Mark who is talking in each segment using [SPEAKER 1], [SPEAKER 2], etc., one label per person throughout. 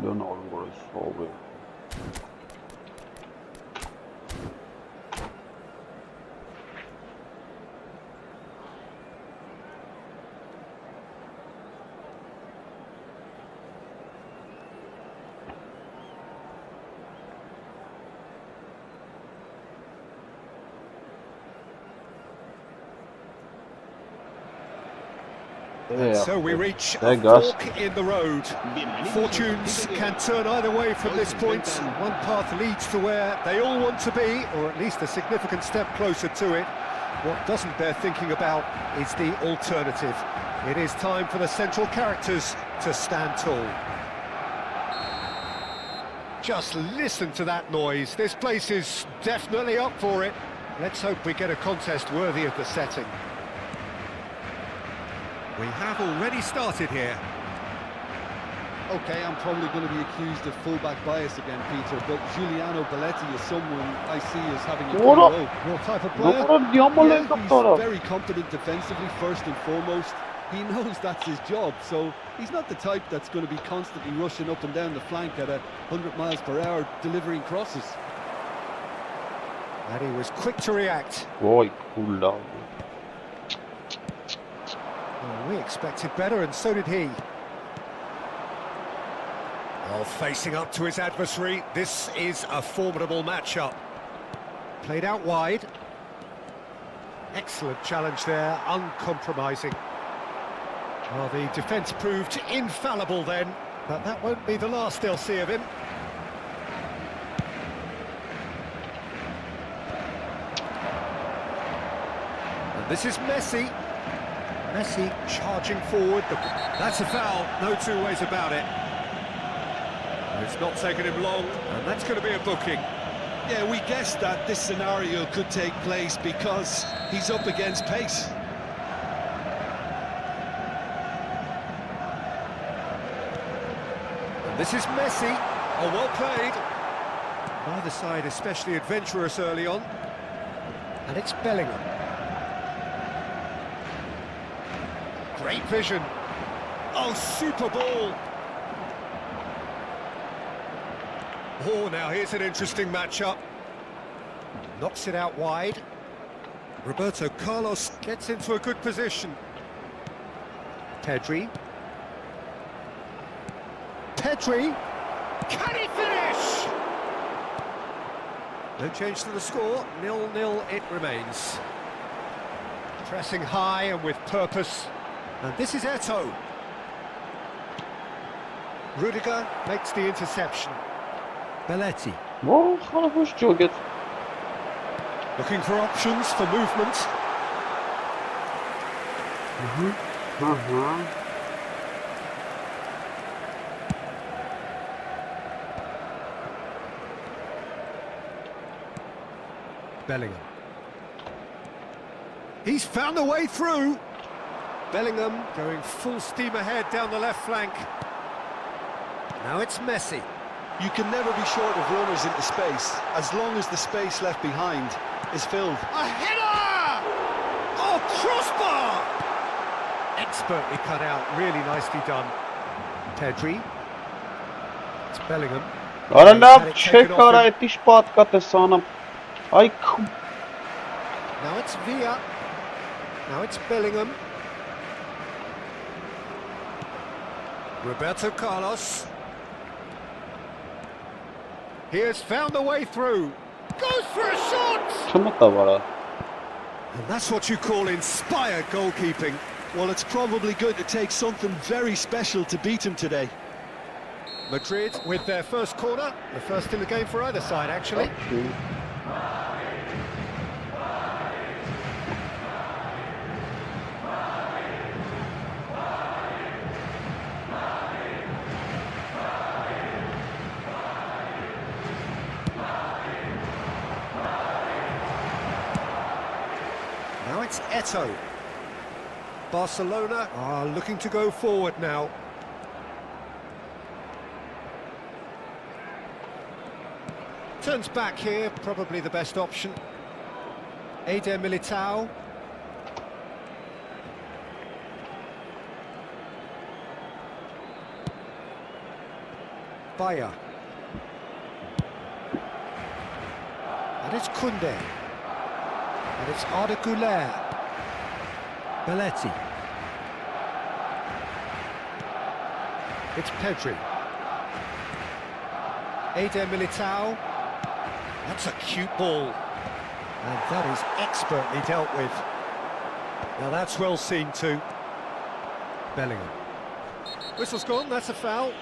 [SPEAKER 1] Don't know what it's over.
[SPEAKER 2] So we reach a fork in the road. Fortunes can turn either way from this point. One path leads to where they all want to be, or at least a significant step closer to it. What doesn't bear thinking about is the alternative. It is time for the central characters to stand tall. Just listen to that noise. This place is definitely up for it. Let's hope we get a contest worthy of the setting. We have already started here.
[SPEAKER 3] Okay, I'm probably going to be accused of fullback bias again, Peter, but Giuliano Belletti is someone I see as having a good role.
[SPEAKER 2] Your type of player?
[SPEAKER 3] Yeah, he's very competent defensively, first and foremost. He knows that's his job, so he's not the type that's going to be constantly rushing up and down the flank at 100 miles per hour, delivering crosses.
[SPEAKER 2] And he was quick to react.
[SPEAKER 1] Boy, cool down.
[SPEAKER 2] Well, we expected better, and so did he. Well, facing up to his adversary, this is a formidable matchup. Played out wide. Excellent challenge there, uncompromising. Well, the defence proved infallible then, but that won't be the last they'll see of him. And this is Messi. Messi charging forward. That's a foul, no two ways about it. It's not taken him long, and that's going to be a booking.
[SPEAKER 4] Yeah, we guessed that this scenario could take place because he's up against pace.
[SPEAKER 2] And this is Messi. Oh, well played. Neither side especially adventurous early on. And it's Bellingham. Great vision. Oh, super ball. Oh, now here's an interesting matchup. Knocks it out wide. Roberto Carlos gets into a good position. Pedri. Pedri. Can he finish? No change to the score. 0-0 it remains. Pressing high and with purpose. And this is Eto'o. Rudiger makes the interception. Belletti.
[SPEAKER 1] Oh, gaan we joggen.
[SPEAKER 2] Looking for options for movement. Bellingham. He's found a way through. Bellingham going full steam ahead down the left flank. Now it's Messi.
[SPEAKER 4] You can never be short of runners into space, as long as the space left behind is filled.
[SPEAKER 2] A header! Oh, crossbar! Expertly cut out, really nicely done. Pedri. It's Bellingham.
[SPEAKER 1] Aranda, check out etiş patkate sanam. Ay kum.
[SPEAKER 2] Now it's Villa. Now it's Bellingham. Roberto Carlos. He has found a way through. Goes for a shot!
[SPEAKER 1] Çamata var.
[SPEAKER 2] And that's what you call inspired goalkeeping.
[SPEAKER 4] Well, it's probably going to take something very special to beat him today.
[SPEAKER 2] Madrid with their first corner. The first in the game for either side, actually.
[SPEAKER 1] Okay.
[SPEAKER 2] Now it's Eto'o. Barcelona are looking to go forward now. Turns back here, probably the best option. Eder Militao. Bayer. And it's Koundé. And it's 𝐄𝐅𝐻𝐒𝐿. Belletti. It's Pedri. Eder Militao. That's a cute ball. And that is expertly dealt with. Now that's well seen too. Bellingham. Whistle's gone, that's a foul.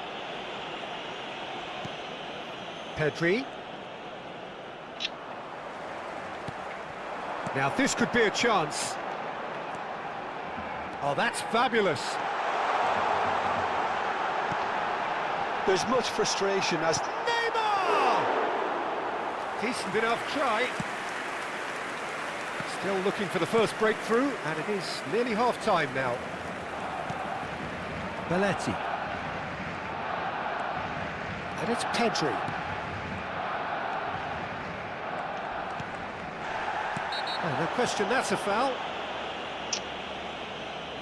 [SPEAKER 2] Pedri. Now this could be a chance. Oh, that's fabulous.
[SPEAKER 4] There's much frustration as...
[SPEAKER 2] Neymar! Decent enough try. Still looking for the first breakthrough, and it is nearly half-time now. Belletti. And it's Pedri. Oh, no question, that's a foul.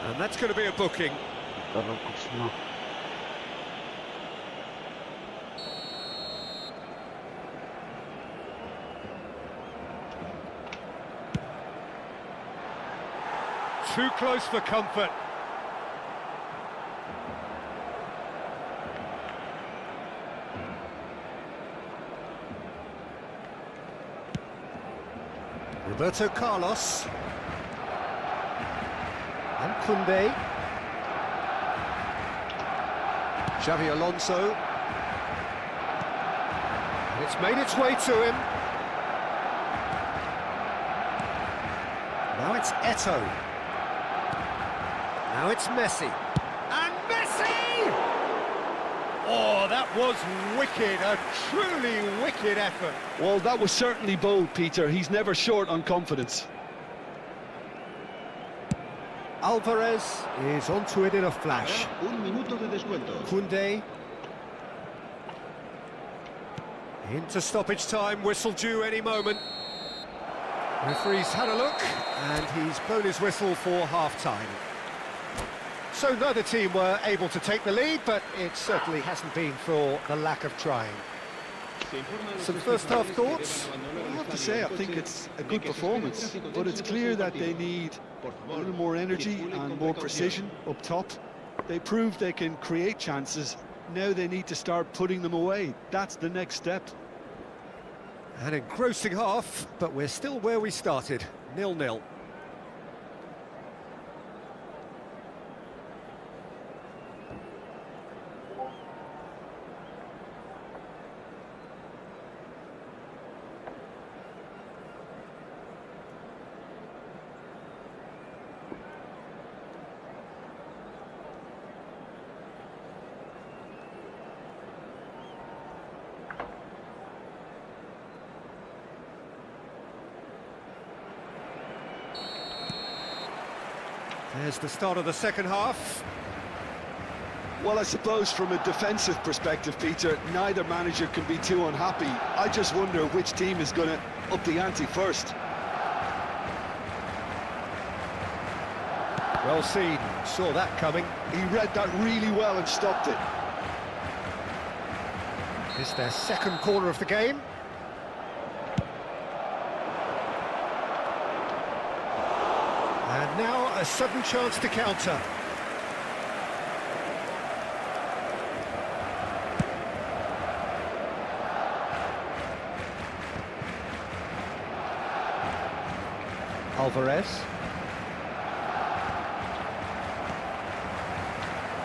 [SPEAKER 2] And that's going to be a booking. Too close for comfort. Roberto Carlos. And Koundé. Xavi Alonso. And it's made its way to him. Now it's Eto'o. Now it's Messi. And Messi! Oh, that was wicked, a truly wicked effort.
[SPEAKER 4] Well, that was certainly bold, Peter. He's never short on confidence.
[SPEAKER 2] Alvarez is onto it in a flash. Koundé. Into stoppage time, whistle due any moment. Referee's had a look, and he's blown his whistle for half-time. So neither team were able to take the lead, but it certainly hasn't been for the lack of trying. Some first-half thoughts?
[SPEAKER 4] I have to say, I think it's a good performance, but it's clear that they need a little more energy and more precision up top. They proved they can create chances. Now they need to start putting them away. That's the next step.
[SPEAKER 2] An engrossing half, but we're still where we started, 0-0. There's the start of the second half.
[SPEAKER 4] Well, I suppose from a defensive perspective, Peter, neither manager can be too unhappy. I just wonder which team is going to up the ante first.
[SPEAKER 2] Well seen, saw that coming.
[SPEAKER 4] He read that really well and stopped it.
[SPEAKER 2] It's their second corner of the game. And now a sudden chance to counter. Alvarez.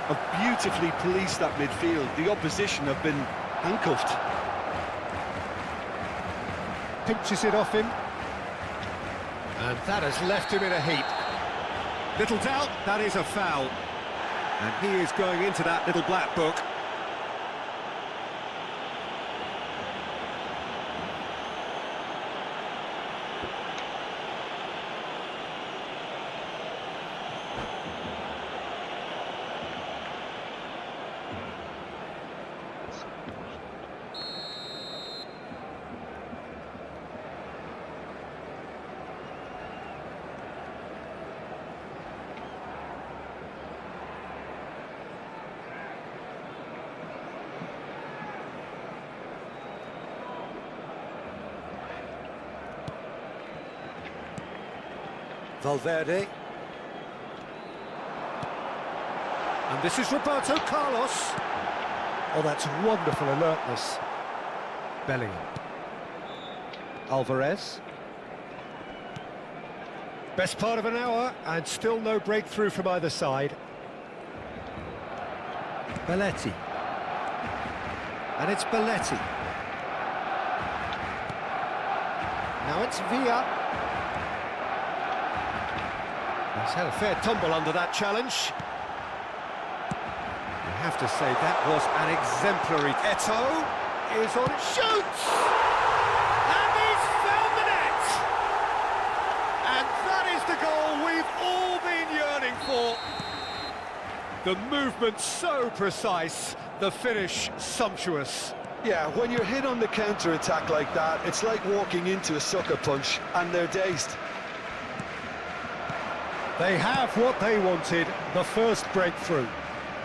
[SPEAKER 4] Have beautifully policed that midfield. The opposition have been handcuffed.
[SPEAKER 2] Pinches it off him. And that has left him in a heap. Little doubt, that is a foul. And he is going into that little black book. Valverde. And this is Roberto Carlos. Oh, that's wonderful alertness. Bellingham. Alvarez. Best part of an hour, and still no breakthrough from either side. Belletti. And it's Belletti. Now it's Villa. He's had a fair tumble under that challenge. You have to say that was an exemplary... Eto'o is on, shoots! And he's found the net! And that is the goal we've all been yearning for. The movement so precise, the finish sumptuous.
[SPEAKER 4] Yeah, when you're hit on the counter-attack like that, it's like walking into a sucker punch, and they're dazed.
[SPEAKER 2] They have what they wanted, the first breakthrough.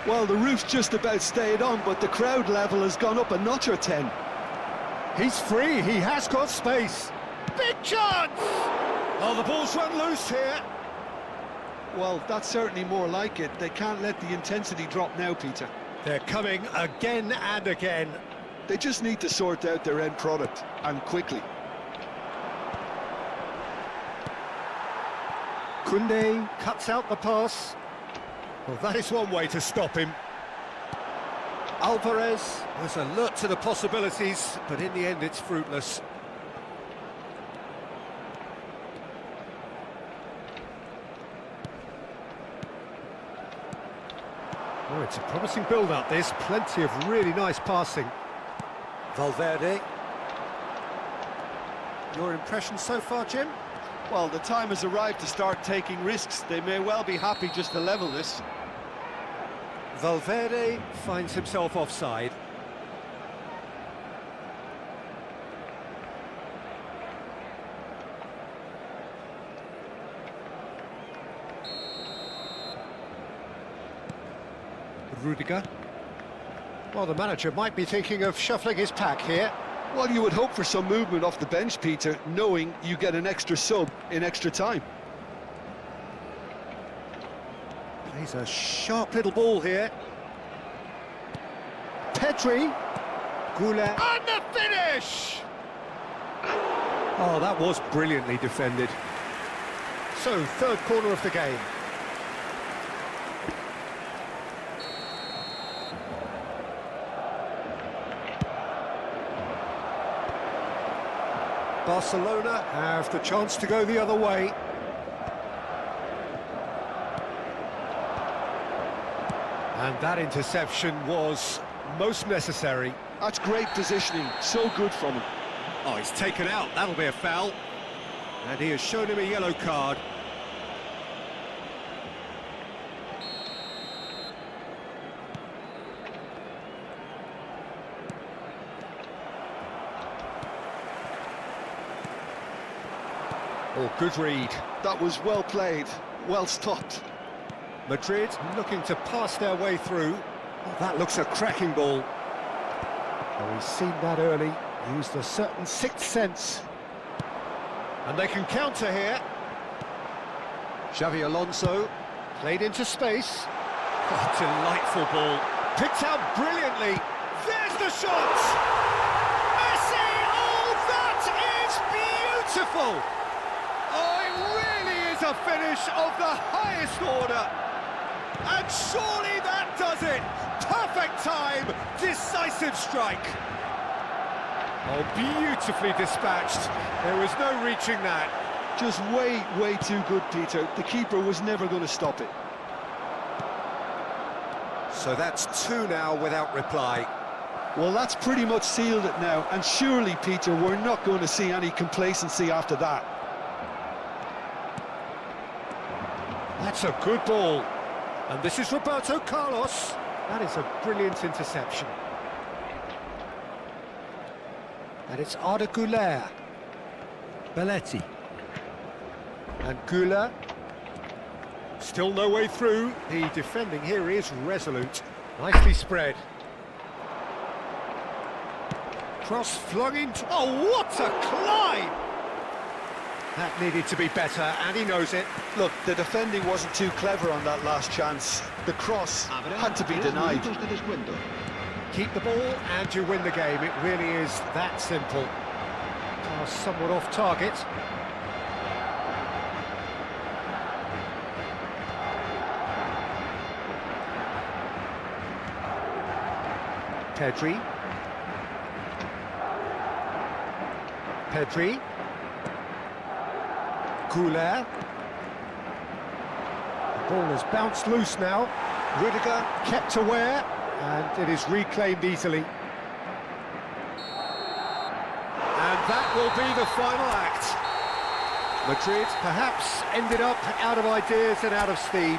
[SPEAKER 4] Well, the roof's just about stayed on, but the crowd level has gone up a notch or 10.
[SPEAKER 2] He's free, he has got space. Big chance! Oh, the ball's run loose here.
[SPEAKER 4] Well, that's certainly more like it. They can't let the intensity drop now, Peter.
[SPEAKER 2] They're coming again and again.
[SPEAKER 4] They just need to sort out their end product, and quickly.
[SPEAKER 2] Koundé cuts out the pass. Well, that is one way to stop him. Alvarez was alert to the possibilities, but in the end it's fruitless. Oh, it's a promising build-up, this. Plenty of really nice passing. Valverde. Your impression so far, Jim?
[SPEAKER 4] Well, the time has arrived to start taking risks. They may well be happy just to level this.
[SPEAKER 2] Valverde finds himself offside. Rudiger. Well, the manager might be thinking of shuffling his pack here.
[SPEAKER 4] Well, you would hope for some movement off the bench, Peter, knowing you get an extra sub in extra time.
[SPEAKER 2] Plays a sharp little ball here. Pedri. Goulet. And the finish! Oh, that was brilliantly defended. So, third corner of the game. Barcelona have the chance to go the other way. And that interception was most necessary.
[SPEAKER 4] That's great positioning, so good from him.
[SPEAKER 2] Oh, he's taken out, that'll be a foul. And he has shown him a yellow card. Oh, good read.
[SPEAKER 4] That was well played, well stopped.
[SPEAKER 2] Madrid looking to pass their way through. Oh, that looks a cracking ball. Oh, he's seen that early, used a certain sixth sense. And they can counter here. Xavi Alonso played into space. Oh, delightful ball. Picked out brilliantly. There's the shot! Messi! Oh, that is beautiful! Oh, it really is a finish of the highest order. And surely that does it. Perfect time, decisive strike. Oh, beautifully dispatched. There was no reaching that.
[SPEAKER 4] Just way too good, Peter. The keeper was never going to stop it.
[SPEAKER 2] So that's two now without reply.
[SPEAKER 4] Well, that's pretty much sealed it now. And surely, Peter, we're not going to see any complacency after that.
[SPEAKER 2] That's a good ball. And this is Roberto Carlos. That is a brilliant interception. And it's Arda Güler. Belletti. And Güler. Still no way through. The defending here is resolute. Nicely spread. Cross flung into... Oh, what a climb! That needed to be better, and he knows it.
[SPEAKER 4] Look, the defending wasn't too clever on that last chance. The cross had to be denied.
[SPEAKER 2] Keep the ball and you win the game. It really is that simple. Pass somewhat off target. Pedri. 𝐄𝐅𝐎𝐓𝐁𝐀𝐋. The ball has bounced loose now. Rudiger kept aware, and it is reclaimed easily. And that will be the final act. Madrid perhaps ended up out of ideas and out of steam.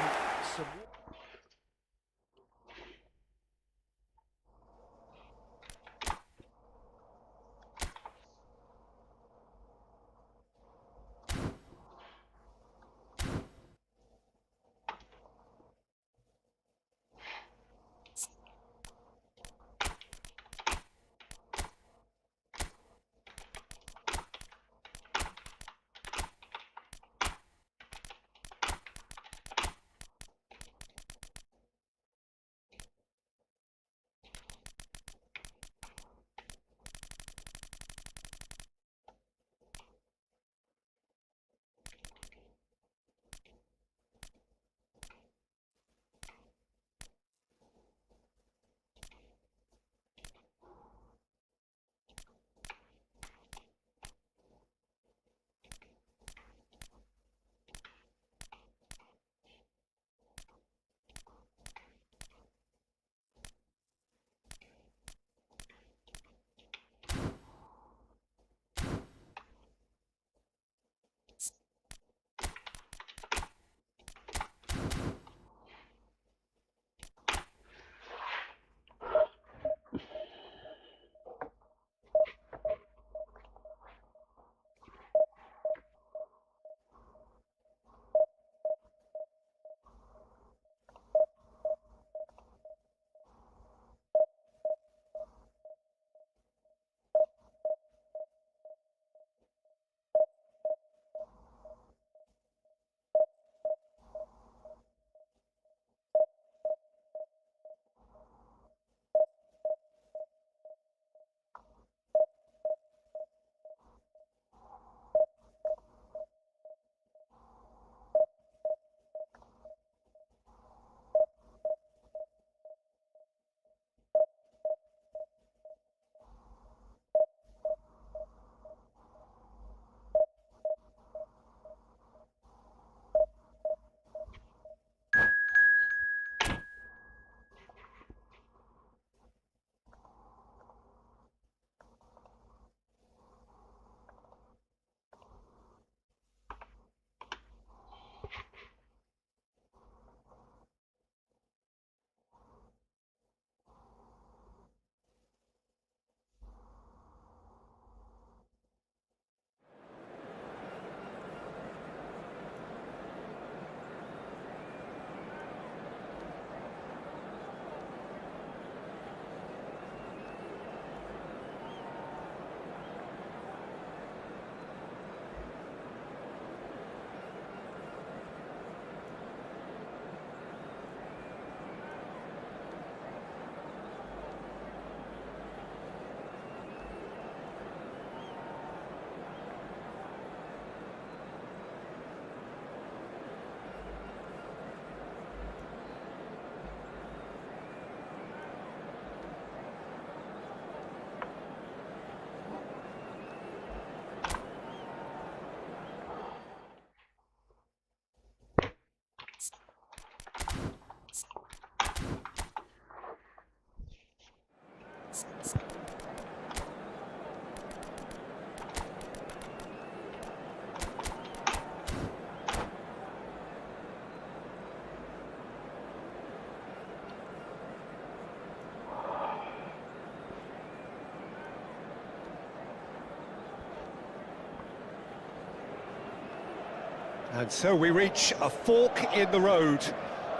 [SPEAKER 2] And so we reach a fork in the road.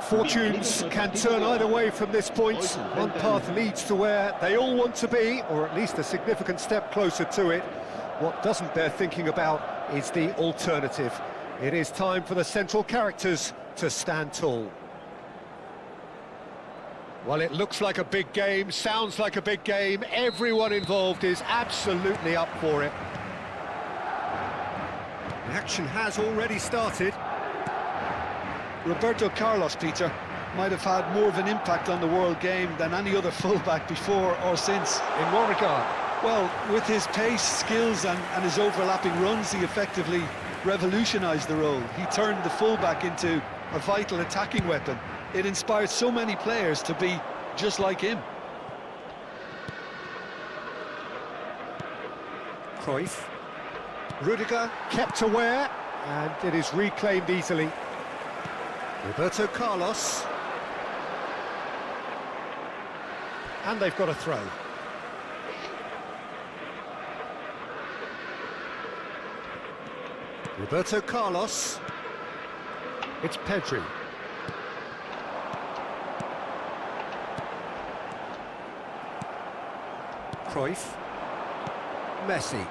[SPEAKER 2] Fortunes can turn either way from this point. One path leads to where they all want to be, or at least a significant step closer to it. What doesn't bear thinking about is the alternative. It is time for the central characters to stand tall. Well, it looks like a big game, sounds like a big game. Everyone involved is absolutely up for it. The action has already started.
[SPEAKER 4] Roberto Carlos, Peter, might have had more of an impact on the world game than any other fullback before or since.
[SPEAKER 2] In what regard?
[SPEAKER 4] Well, with his pace, skills and his overlapping runs, he effectively revolutionised the role. He turned the fullback into a vital attacking weapon. It inspired so many players to be just like him.
[SPEAKER 2] Cruyff. Rudiger kept aware, and it is reclaimed easily. Roberto Carlos. And they've got a throw. Roberto Carlos. It's Pedri. Cruyff. Messi.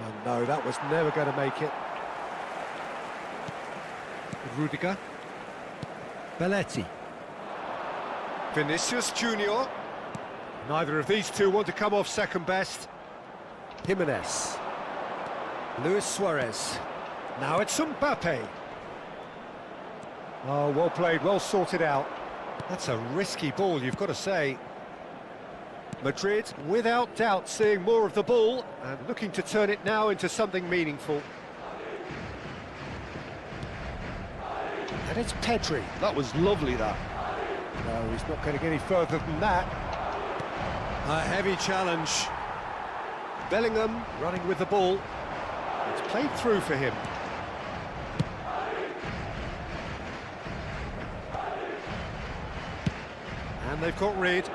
[SPEAKER 2] Oh no, that was never going to make it. Rudiger. Belletti. Vinicius Junior. Neither of these two want to come off second best. Jimenez. Luis Suarez. Now it's Mbappe. Oh, well played, well sorted out. That's a risky ball, you've got to say. Madrid, without doubt, seeing more of the ball and looking to turn it now into something meaningful. And it's Pedri.
[SPEAKER 4] That was lovely, that.
[SPEAKER 2] No, he's not going to get any further than that. A heavy challenge. Bellingham running with the ball. It's played through for him. And they've got rid.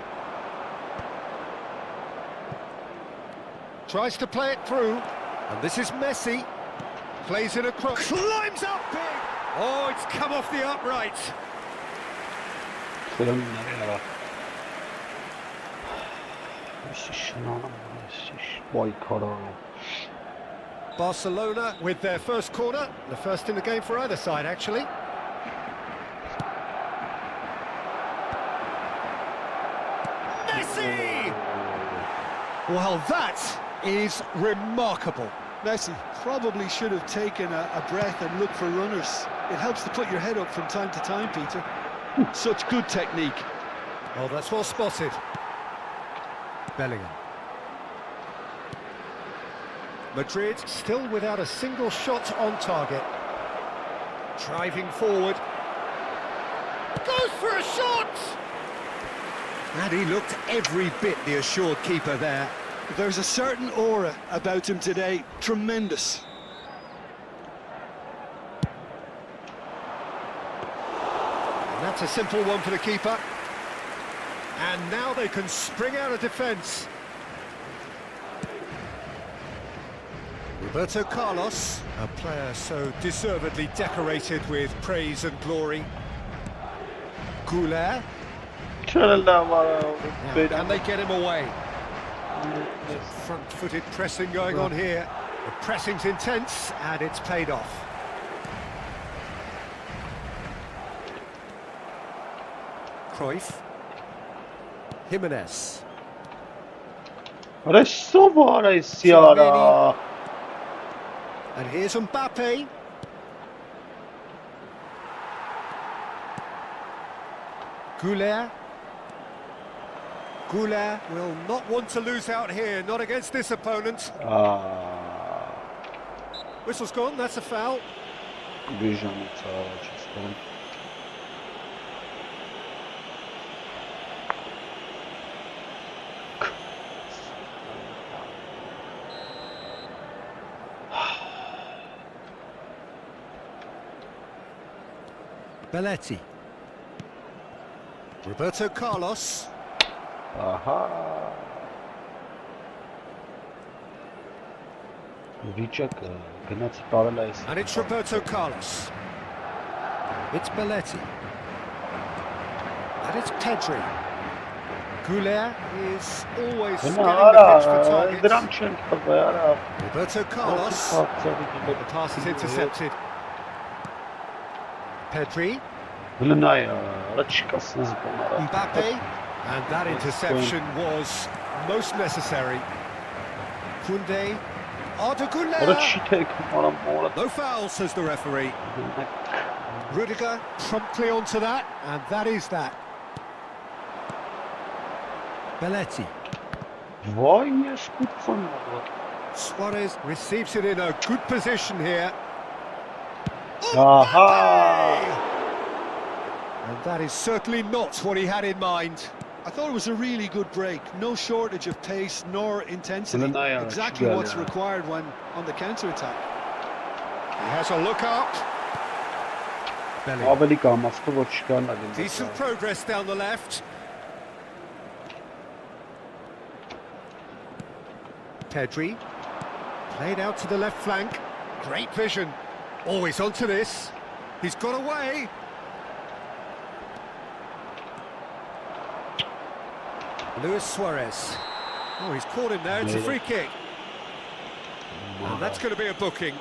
[SPEAKER 2] Tries to play it through. And this is Messi. Plays in a cross. Climbs up big. Oh, it's come off the upright. Barcelona with their first corner, the first in the game for either side, actually. Messi! Well, that is remarkable.
[SPEAKER 4] Messi probably should have taken a breath and looked for runners. It helps to put your head up from time to time, Peter. Such good technique.
[SPEAKER 2] Oh, that's well spotted. Bellingham. Madrid still without a single shot on target. Driving forward. Goes for a shot! And he looked every bit the assured keeper there.
[SPEAKER 4] There's a certain aura about him today. Tremendous.
[SPEAKER 2] And that's a simple one for the keeper. And now they can spring out of defence. Roberto Carlos, a player so deservedly decorated with praise and glory. 𝐄𝐅𝐎𝐎𝐎𝐿. And they get him away. Front-footed pressing going on here. The pressing's intense and it's paid off. Cruyff. Jimenez. And here's Mbappe. 𝐄𝐅𝐎𝐻𝐿. 𝐄𝐅𝐎𝐻 will not want to lose out here, not against this opponent. Whistle's gone, that's a foul. Belletti. Roberto Carlos. And it's Roberto Carlos. It's Belletti. And it's Pedri. 𝐄𝐅𝐎 is always
[SPEAKER 1] Հնա
[SPEAKER 2] scanning the pitch for
[SPEAKER 1] արա,
[SPEAKER 2] targets.
[SPEAKER 1] դրան չենք տվել, արա։
[SPEAKER 2] Roberto Carlos. The pass is intercepted. Pedri.
[SPEAKER 1] Հնայ, արա չկա սնզբոն, արա։
[SPEAKER 2] Mbappe. And that interception was most necessary. Koundé. Arda
[SPEAKER 1] Արա
[SPEAKER 2] Güler.
[SPEAKER 1] չի թեքում, արա մորը։
[SPEAKER 2] No foul, says the referee. Rudiger promptly onto that, and that is that. Belletti.
[SPEAKER 1] Վայ, ես կուտվան, արա։
[SPEAKER 2] Suarez receives it in a good position here.
[SPEAKER 1] Ահա։
[SPEAKER 2] And that is certainly not what he had in mind.
[SPEAKER 4] I thought it was a really good break. No shortage of pace nor intensity.
[SPEAKER 1] Hınaya,
[SPEAKER 4] Exactly
[SPEAKER 1] güzel
[SPEAKER 4] what's
[SPEAKER 1] ya.
[SPEAKER 4] required when on the counter-attack.
[SPEAKER 2] He has a look up. Belly.
[SPEAKER 1] Ավելի կամացքը որ չկան ալին։
[SPEAKER 2] Decent progress down the left. Pedri. Played out to the left flank. Great vision. Always onto this. He's got away. Luis Suarez. Oh, he's caught him there. It's a free kick. And that's going to be a booking.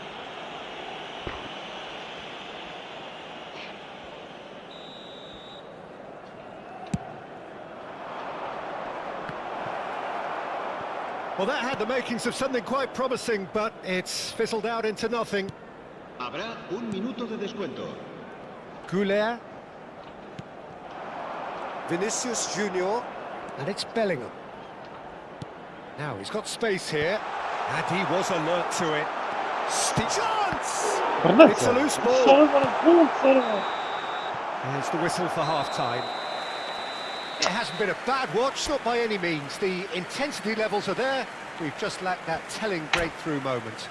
[SPEAKER 2] Well, that had the makings of something quite promising, but it's fizzled out into nothing.
[SPEAKER 5] Habrá un minuto de descuento.
[SPEAKER 2] 𝐄𝐅𝐎. Vinicius Junior. And it's Bellingham. Now he's got space here. And he was alert to it. Chance! It's a loose ball. There's the whistle for half-time. It hasn't been a bad watch, not by any means. The intensity levels are there. We've just lacked that telling breakthrough moment.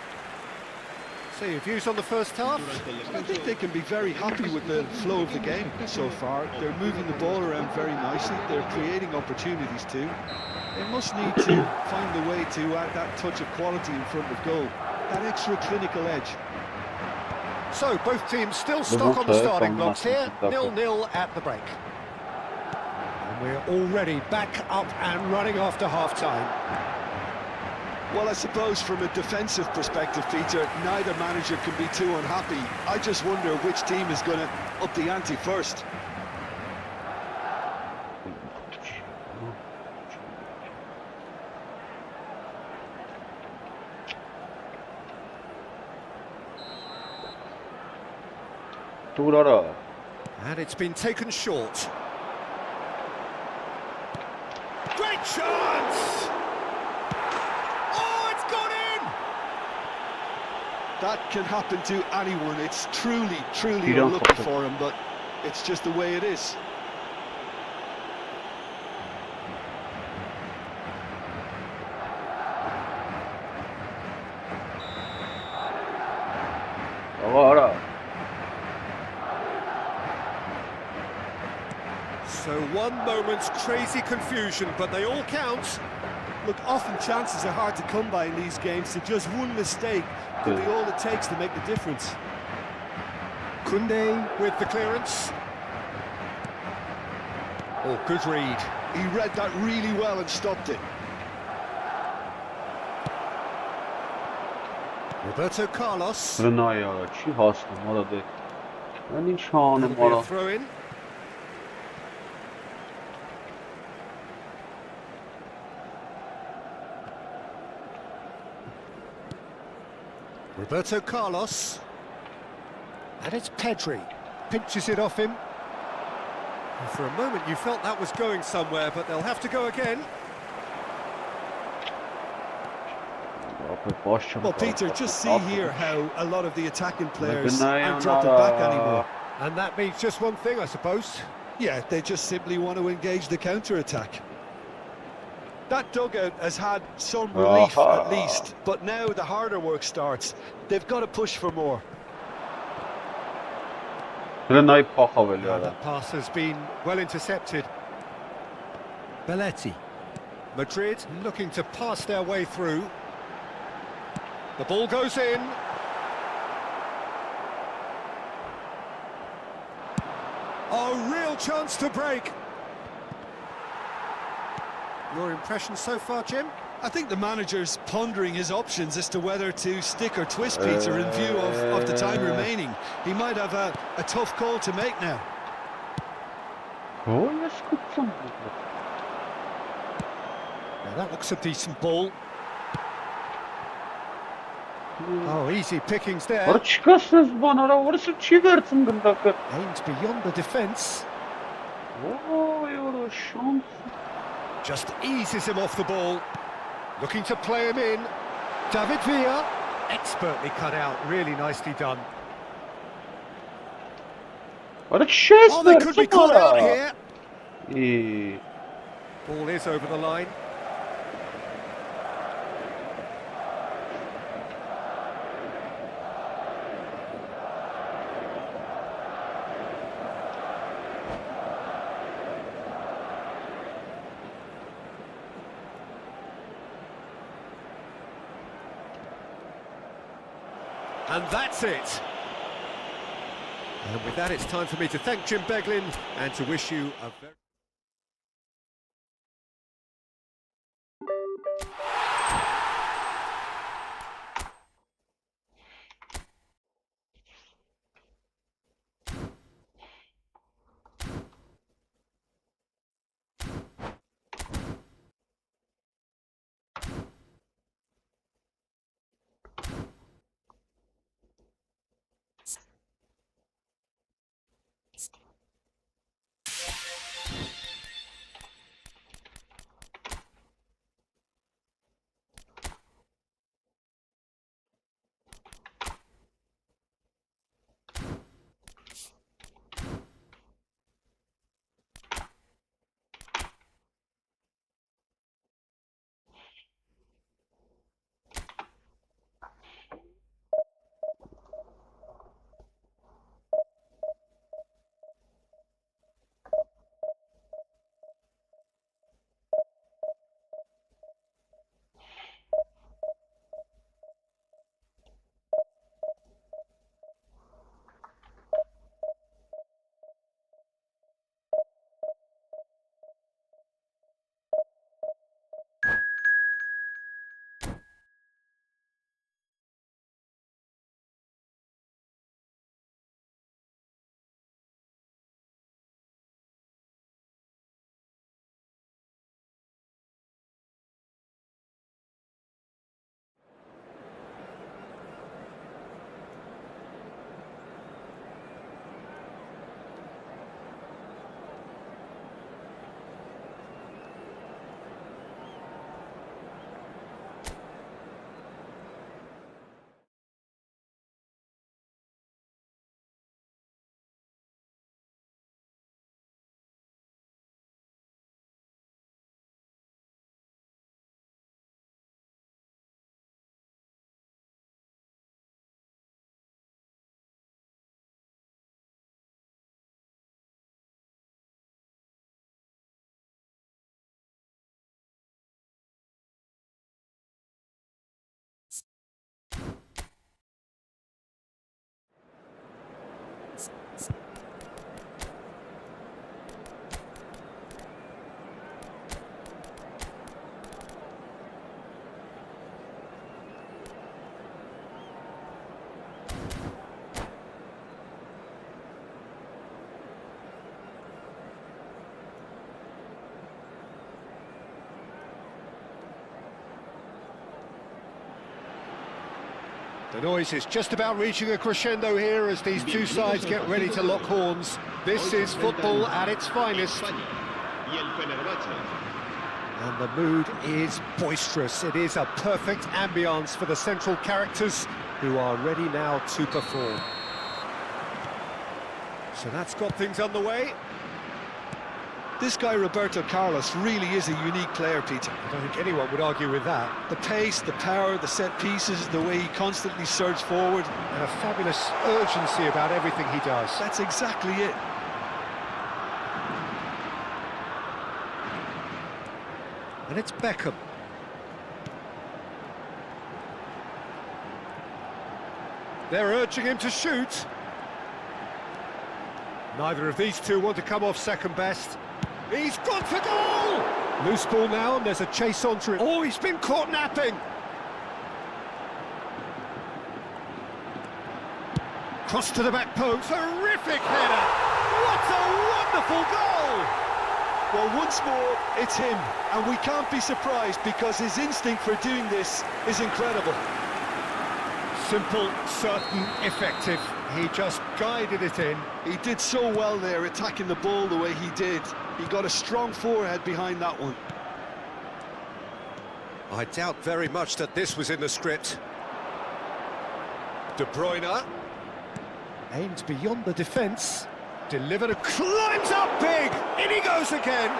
[SPEAKER 2] So your views on the first half?
[SPEAKER 4] I think they can be very happy with the flow of the game so far. They're moving the ball around very nicely. They're creating opportunities too. They must need to find a way to add that touch of quality in front of goal. That extra clinical edge.
[SPEAKER 2] So both teams still stuck on the starting blocks here. 0-0 at the break. And we're already back up and running after half-time.
[SPEAKER 4] Well, I suppose from a defensive perspective, Peter, neither manager can be too unhappy. I just wonder which team is going to up the ante first.
[SPEAKER 2] And it's been taken short. Great chance! Oh, it's gone in!
[SPEAKER 4] That can happen to anyone. It's truly unlucky for him, but it's just the way it is.
[SPEAKER 2] So one moment's crazy confusion, but they all count.
[SPEAKER 3] Look, often chances are hard to come by in these games, so just one mistake could be all it takes to make the difference.
[SPEAKER 2] Koundé with the clearance. Oh, good read.
[SPEAKER 4] He read that really well and stopped it.
[SPEAKER 2] Roberto Carlos.
[SPEAKER 1] Չի հասնում, արա դե։ Այն ինչ անում,
[SPEAKER 2] That'll be
[SPEAKER 1] արա։
[SPEAKER 2] a throw in. Roberto Carlos. And it's Pedri. Pinches it off him. And for a moment you felt that was going somewhere, but they'll have to go again.
[SPEAKER 3] Well, Peter, just see here how a lot of the attacking players aren't dropping back anymore.
[SPEAKER 2] And that means just one thing, I suppose.
[SPEAKER 4] Yeah, they just simply want to engage the counter-attack. That dugout has had some relief at least, but now the harder work starts. They've got to push for more.
[SPEAKER 2] That pass has been well intercepted. Belletti. Madrid looking to pass their way through. The ball goes in. A real chance to break. Your impression so far, Jim?
[SPEAKER 3] I think the manager's pondering his options as to whether to stick or twist Peter in view of the time remaining. He might have a tough call to make now.
[SPEAKER 1] Oh, yes, good son.
[SPEAKER 2] Now that looks a decent ball. Oh, easy pickings there.
[SPEAKER 1] Archikasınız bana, orası çiversin gındakı.
[SPEAKER 2] Aims beyond the defence.
[SPEAKER 1] Oh, your şans.
[SPEAKER 2] Just eases him off the ball. Looking to play him in. David Villa. Expertly cut out. Really nicely done.
[SPEAKER 1] What a chase!
[SPEAKER 2] Oh, they could be caught out here.
[SPEAKER 1] İyi.
[SPEAKER 2] Ball is over the line. And that's it. And with that, it's time for me to thank Jim Beglin and to wish you a very... The noise is just about reaching a crescendo here as these two sides get ready to lock horns. This is football at its finest. And the mood is boisterous. It is a perfect ambience for the central characters who are ready now to perform. So that's got things underway.
[SPEAKER 3] This guy, Roberto Carlos, really is a unique player, Peter.
[SPEAKER 2] I don't think anyone would argue with that.
[SPEAKER 3] The pace, the power, the set pieces, the way he constantly surges forward.
[SPEAKER 2] And a fabulous urgency about everything he does.
[SPEAKER 3] That's exactly it.
[SPEAKER 2] And it's Beckham. They're urging him to shoot. Neither of these two want to come off second best. He's gone for goal! Loose ball now, and there's a chase onto him. Oh, he's been caught napping! Cross to the back post, terrific header! What a wonderful goal!
[SPEAKER 4] Well, once more, it's him, and we can't be surprised because his instinct for doing this is incredible.
[SPEAKER 2] Simple, certain, effective. He just guided it in.
[SPEAKER 4] He did so well there, attacking the ball the way he did. He got a strong forehead behind that one.
[SPEAKER 2] I doubt very much that this was in the script. De Bruyne aims beyond the defence. Delivered a climbs up big. In he goes again.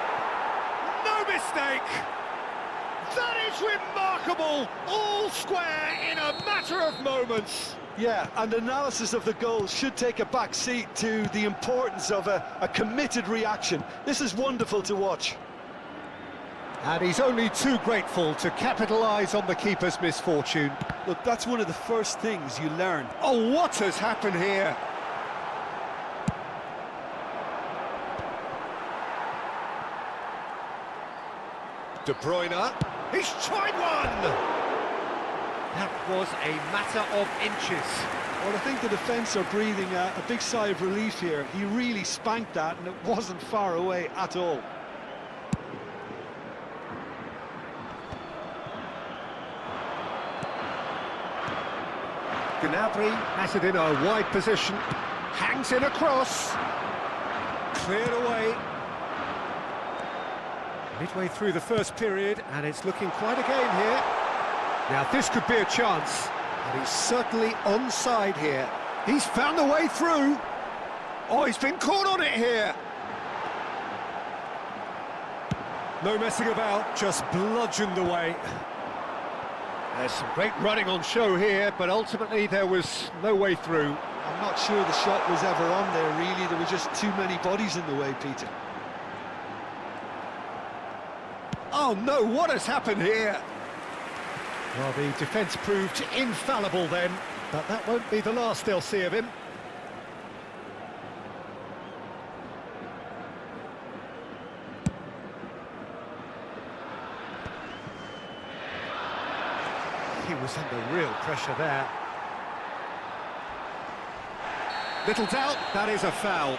[SPEAKER 2] No mistake. That is remarkable. All square in a matter of moments.
[SPEAKER 4] Yeah, and analysis of the goal should take a back seat to the importance of a committed reaction. This is wonderful to watch.
[SPEAKER 2] And he's only too grateful to capitalise on the keeper's misfortune.
[SPEAKER 4] Look, that's one of the first things you learn.
[SPEAKER 2] Oh, what has happened here? De Bruyne, he's tried one! That was a matter of inches.
[SPEAKER 4] Well, I think the defence are breathing a big sigh of relief here. He really spanked that, and it wasn't far away at all.
[SPEAKER 2] Gnabry has it in a wide position, hangs in across, cleared away. Midway through the first period, and it's looking quite a game here. Now this could be a chance, and he's certainly onside here. He's found a way through. Oh, he's been caught on it here. No messing about, just bludgeoned away. There's some great running on show here, but ultimately there was no way through.
[SPEAKER 4] I'm not sure the shot was ever on there, really. There were just too many bodies in the way, Peter.
[SPEAKER 2] Oh no, what has happened here? Well, the defence proved infallible then, but that won't be the last they'll see of him. He was under real pressure there. Little doubt, that is a foul.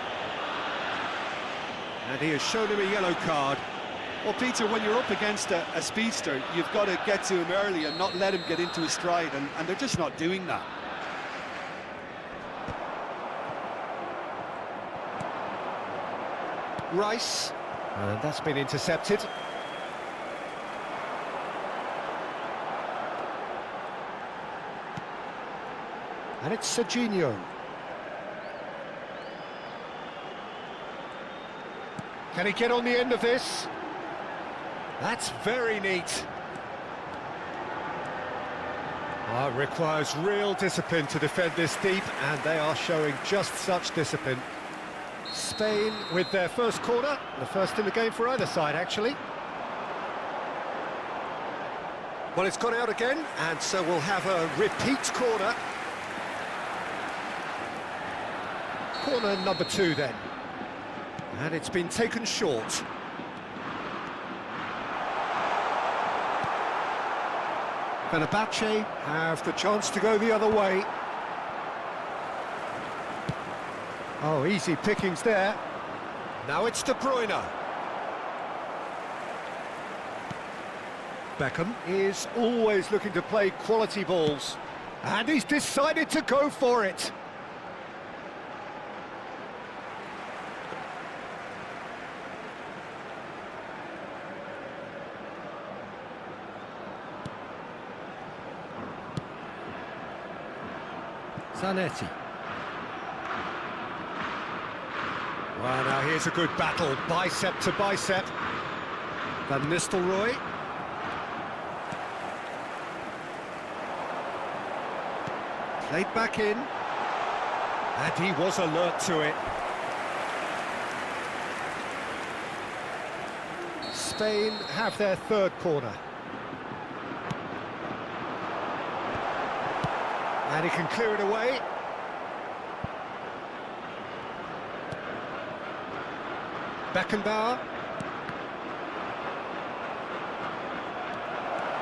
[SPEAKER 2] And he has shown him a yellow card.
[SPEAKER 4] Well, Peter, when you're up against a speedster, you've got to get to him early and not let him get into his stride, and they're just not doing that.
[SPEAKER 2] Rice, and that's been intercepted. And it's Serginho. Can he get on the end of this? That's very neat. Oh, it requires real discipline to defend this deep, and they are showing just such discipline. Spain with their first corner, the first in the game for either side, actually. Well, it's gone out again, and so we'll have a repeat corner. Corner number 2 then. And it's been taken short. Fenerbahce have the chance to go the other way. Oh, easy pickings there. Now it's De Bruyne. Beckham is always looking to play quality balls. And he's decided to go for it. Zanetti. Well, now here's a good battle, bicep to bicep. Van Nistelrooy. Played back in. And he was alert to it. Spain have their third corner. And he can clear it away. Beckenbauer.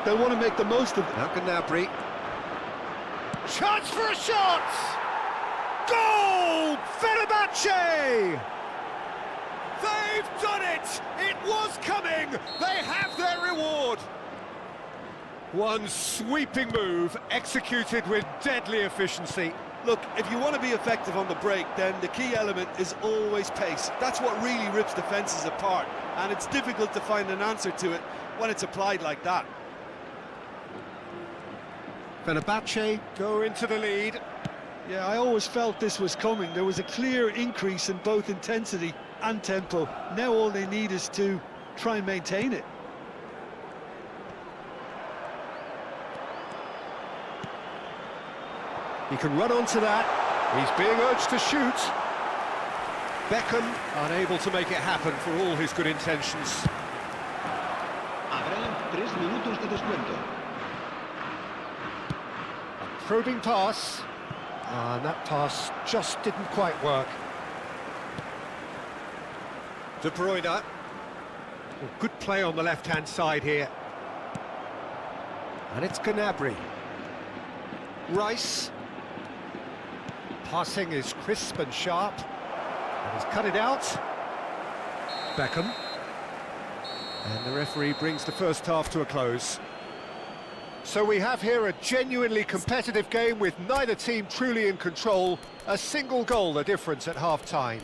[SPEAKER 4] they'll want to make the most of it.
[SPEAKER 2] Now Gnabry. Chance for a shot! Goal! Fenerbahce! They've done it! It was coming! They have their reward! One sweeping move, executed with deadly efficiency.
[SPEAKER 4] Look, if you want to be effective on the break, then the key element is always pace. That's what really rips defences apart, and it's difficult to find an answer to it when it's applied like that.
[SPEAKER 2] Fenerbahce go into the lead.
[SPEAKER 4] Yeah, I always felt this was coming. There was a clear increase in both intensity and tempo. Now all they need is to try and maintain it.
[SPEAKER 2] He can run onto that. He's being urged to shoot. Beckham unable to make it happen for all his good intentions.
[SPEAKER 5] Habrá 3 minutos de descuento.
[SPEAKER 2] A probing pass. And that pass just didn't quite work. De Bruyne. Well, good play on the left-hand side here. And it's Gnabry. Rice. Passing is crisp and sharp. And he's cut it out. Beckham. And the referee brings the first half to a close. So we have here a genuinely competitive game with neither team truly in control. A single goal the difference at half-time.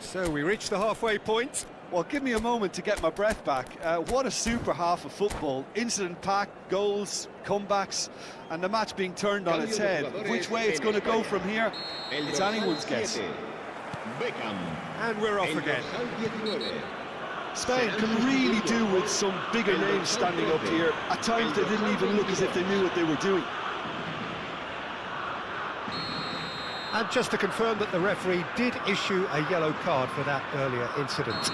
[SPEAKER 2] So we reach the halfway point.
[SPEAKER 4] Well, give me a moment to get my breath back. What a super half of football. Incident-packed, goals, comebacks, and the match being turned on its head. Which way it's going to go from here, it's anyone's guess.
[SPEAKER 2] And we're off again.
[SPEAKER 4] Spain can really do with some bigger names standing up here. At times they didn't even look as if they knew what they were doing.
[SPEAKER 2] And just to confirm that the referee did issue a yellow card for that earlier incident.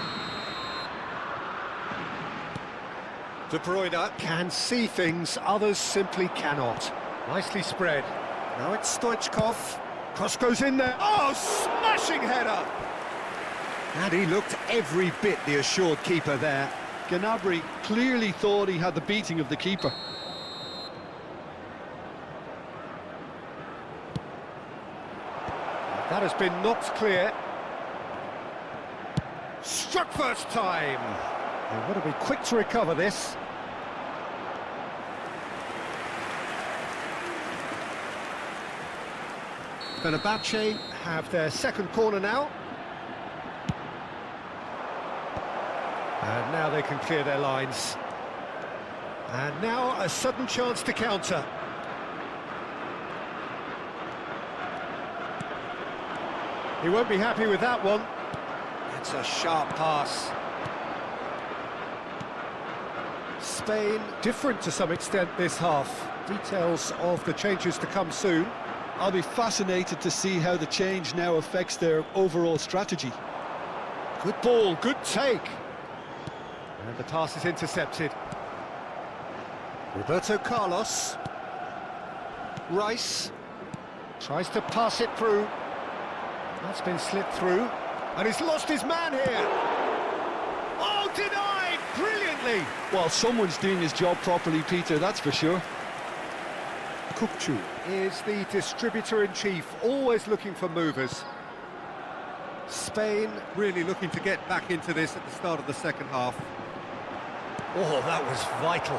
[SPEAKER 2] De Bruyne can see things, others simply cannot. Nicely spread. Now it's Stoichkov. Cross goes in there. Oh, smashing header! And he looked every bit the assured keeper there.
[SPEAKER 4] Gnabry clearly thought he had the beating of the keeper.
[SPEAKER 2] That has been knocked clear. Struck first time. They want to be quick to recover this. Fenerbahce have their second corner now. And now they can clear their lines. And now a sudden chance to counter. He won't be happy with that one. It's a sharp pass. Spain different to some extent this half. Details of the changes to come soon.
[SPEAKER 4] I'll be fascinated to see how the change now affects their overall strategy.
[SPEAKER 2] Good ball, good take. And the pass is intercepted. Roberto Carlos. Rice tries to pass it through. That's been slipped through. And he's lost his man here. Oh, denied! Brilliantly!
[SPEAKER 4] Well, someone's doing his job properly, Peter, that's for sure.
[SPEAKER 2] 𝐄𝐅𝐎𝐻 is the distributor-in-chief, always looking for movers. Spain really looking to get back into this at the start of the second half. Oh, that was vital.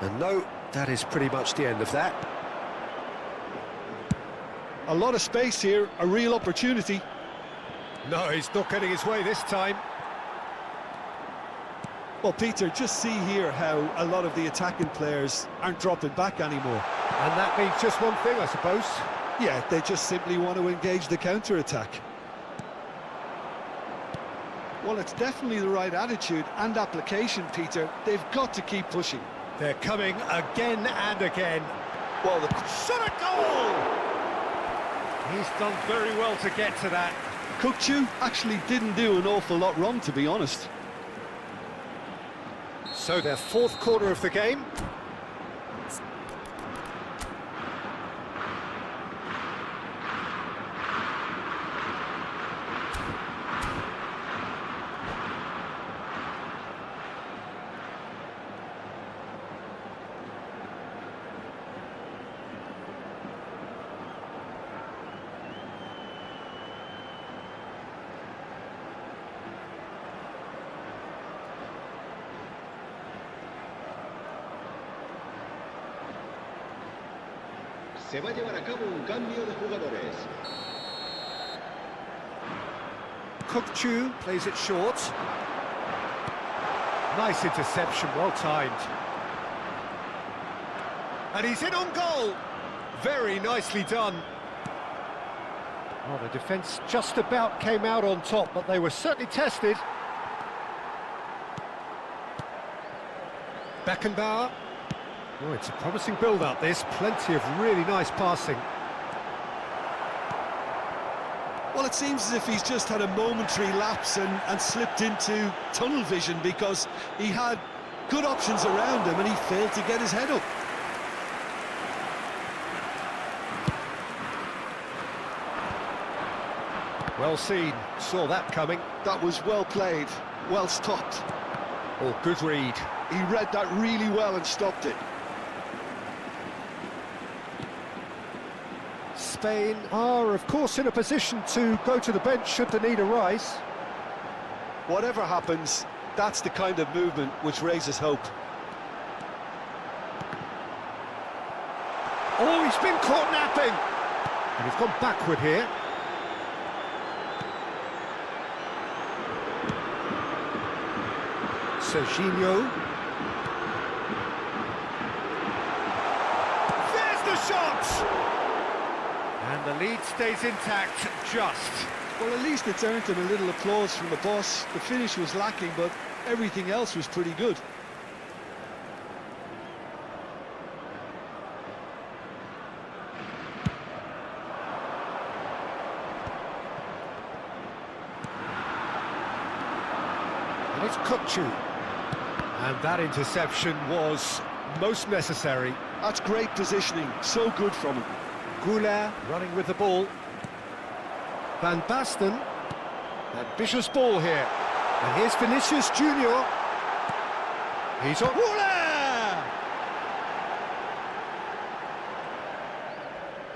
[SPEAKER 2] And no, that is pretty much the end of that.
[SPEAKER 4] A lot of space here, a real opportunity.
[SPEAKER 2] No, he's not getting his way this time.
[SPEAKER 4] Well, Peter, just see here how a lot of the attacking players aren't dropping back anymore.
[SPEAKER 2] And that means just one thing, I suppose.
[SPEAKER 4] Yeah, they just simply want to engage the counter-attack. Well, it's definitely the right attitude and application, Peter. They've got to keep pushing.
[SPEAKER 2] They're coming again and again.
[SPEAKER 4] Well, the
[SPEAKER 2] Shot a goal! He's done very well to get to that.
[SPEAKER 4] 𝐄𝐅𝐻 actually didn't do an awful lot wrong, to be honest.
[SPEAKER 2] So their fourth quarter of the game.
[SPEAKER 5] Se va a llevar a cabo un cambio de jugadores.
[SPEAKER 2] 𝐄𝐿 plays it short. Nice interception, well timed. And he's in on goal. Very nicely done. Well, the defence just about came out on top, but they were certainly tested. Beckenbauer. Oh, it's a promising build-up, this. Plenty of really nice passing.
[SPEAKER 4] Well, it seems as if he's just had a momentary lapse and slipped into tunnel vision, because he had good options around him and he failed to get his head up.
[SPEAKER 2] Well seen, saw that coming.
[SPEAKER 4] That was well played, well stopped.
[SPEAKER 2] Oh, good read.
[SPEAKER 4] He read that really well and stopped it.
[SPEAKER 2] Spain are, of course, in a position to go to the bench should the need arise.
[SPEAKER 4] Whatever happens, that's the kind of movement which raises hope.
[SPEAKER 2] Oh, he's been caught napping! And he's gone backward here. Serginho. There's the shot! And the lead stays intact, just.
[SPEAKER 4] Well, at least it's earned him a little applause from the boss. The finish was lacking, but everything else was pretty good.
[SPEAKER 2] And it's 𝐄𝐿. And that interception was most necessary.
[SPEAKER 4] That's great positioning, so good from him.
[SPEAKER 2] 𝐄𝐿 running with the ball. Van Basten. Ambitious ball here. And here's Vinicius Junior. He's on. 𝐄𝐿!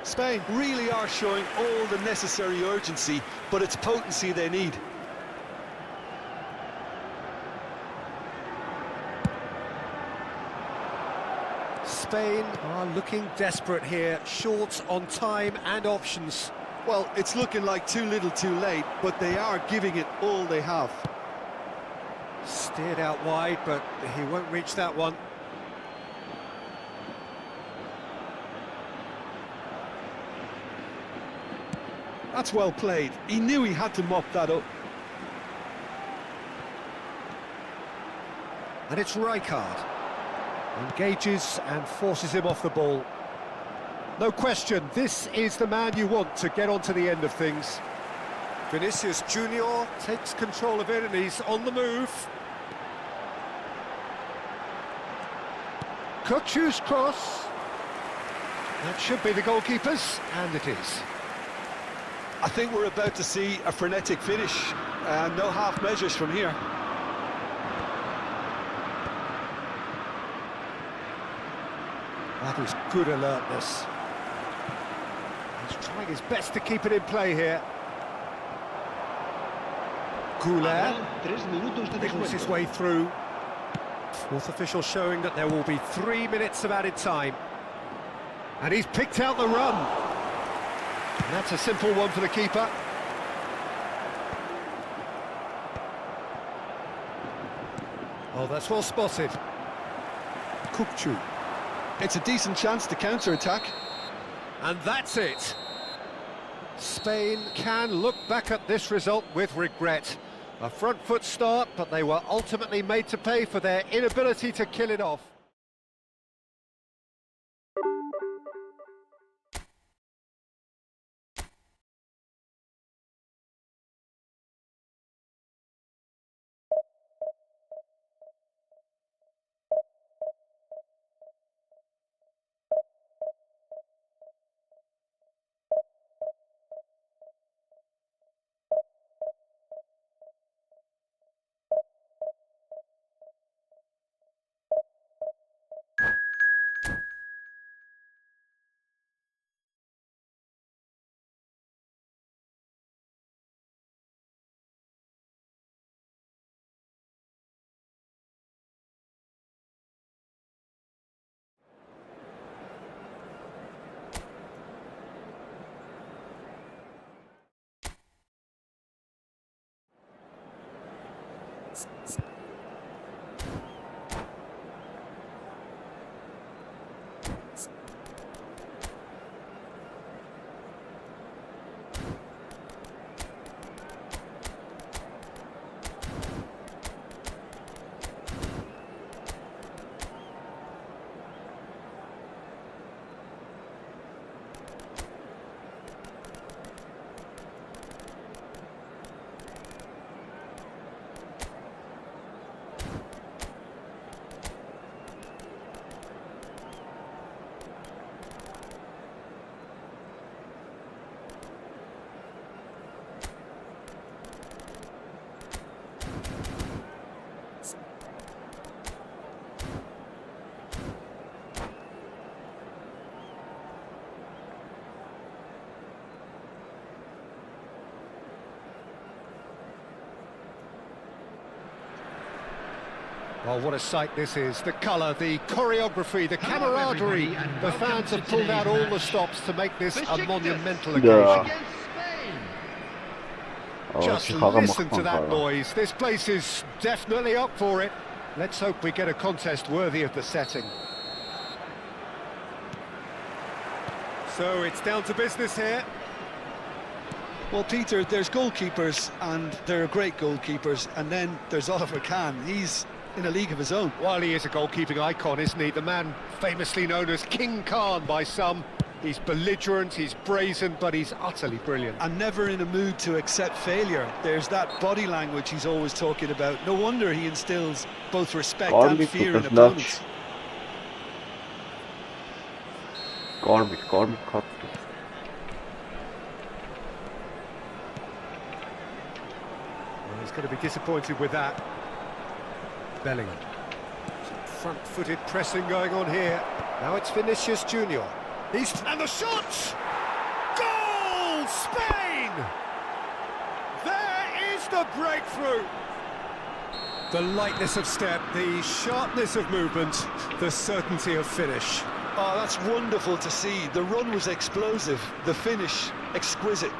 [SPEAKER 4] Spain really are showing all the necessary urgency, but it's potency they need.
[SPEAKER 2] Spain are looking desperate here, short on time and options.
[SPEAKER 4] Well, it's looking like too little too late, but they are giving it all they have.
[SPEAKER 2] Steered out wide, but he won't reach that one.
[SPEAKER 4] That's well played. He knew he had to mop that up.
[SPEAKER 2] And it's Rijkaard. Engages and forces him off the ball. No question, this is the man you want to get onto the end of things. Vinicius Junior takes control of it and he's on the move. 𝐄𝐿's cross. That should be the goalkeeper's, and it is.
[SPEAKER 4] I think we're about to see a frenetic finish. No half measures from here.
[SPEAKER 2] That is good alertness. He's trying his best to keep it in play here. 𝐄𝐿
[SPEAKER 5] 3 minutos de
[SPEAKER 2] wriggles his
[SPEAKER 5] descuento.
[SPEAKER 2] way through. Fourth official showing that there will be 3 minutes of added time. And he's picked out the run. And that's a simple one for the keeper. Oh, that's well spotted. 𝐄𝐿.
[SPEAKER 4] It's a decent chance to counter-attack.
[SPEAKER 2] And that's it. Spain can look back at this result with regret. A front foot start, but they were ultimately made to pay for their inability to kill it off. Well, what a sight this is. The colour, the choreography, the camaraderie. The fans have pulled out all the stops to make this a monumental occasion. Just listen to that noise. This place is definitely up for it. Let's hope we get a contest worthy of the setting. So it's down to business here.
[SPEAKER 4] Well, Peter, there's goalkeepers, and there are great goalkeepers, and then there's Oliver Kahn. He's in a league of his own.
[SPEAKER 2] Well, he is a goalkeeping icon, isn't he? The man famously known as King Khan by some. He's belligerent, he's brazen, but he's utterly brilliant.
[SPEAKER 4] And never in a mood to accept failure. There's that body language he's always talking about. No wonder he instills both respect and fear in opponents.
[SPEAKER 1] Garbage cut.
[SPEAKER 2] Well, he's going to be disappointed with that. Bellingham. Some front-footed pressing going on here. Now it's Vinicius Junior. And the shot! Goal! Spain! There is the breakthrough! The lightness of step, the sharpness of movement, the certainty of finish.
[SPEAKER 4] Oh, that's wonderful to see. The run was explosive, the finish exquisite.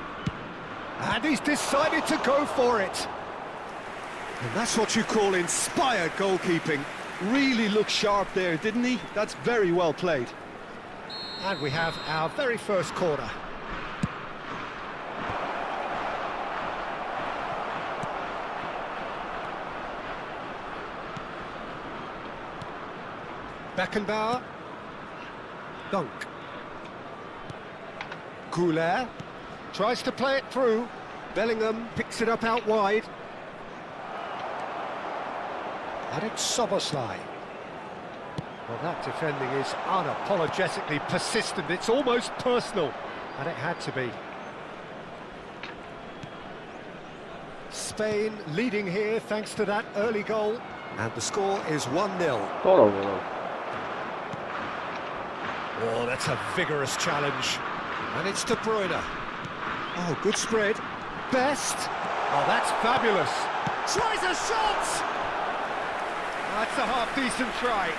[SPEAKER 2] And he's decided to go for it. And that's what you call inspired goalkeeping.
[SPEAKER 4] Really looked sharp there, didn't he? That's very well played.
[SPEAKER 2] And we have our very first corner. Beckenbauer. Dunk. 𝐄𝐅𝐎𝐴 tries to play it through. Bellingham picks it up out wide. 𝐿ik-GAMING. Well, that defending is unapologetically persistent. It's almost personal, and it had to be. Spain leading here thanks to that early goal, and the score is 1-0. Oh, that's a vigorous challenge. And it's De Bruyne. Oh, good spread. Best. Oh, that's fabulous. Tries a shot! That's a half-decent try.